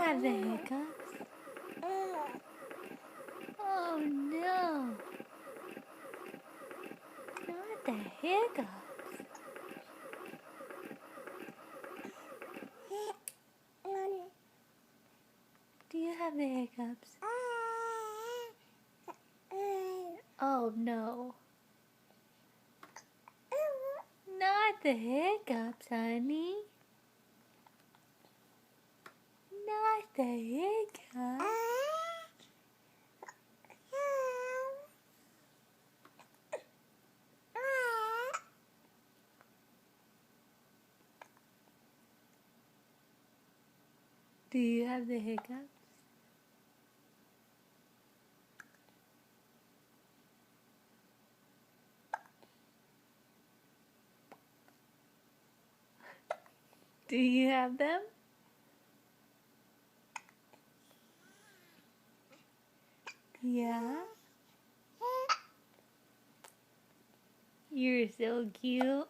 have the hiccups? Oh no, not the hiccups. Do you have the hiccups? Oh no. Not the hiccups, honey. Not the hiccups. Do you have the hiccups? Do you have them? Yeah? You're so cute.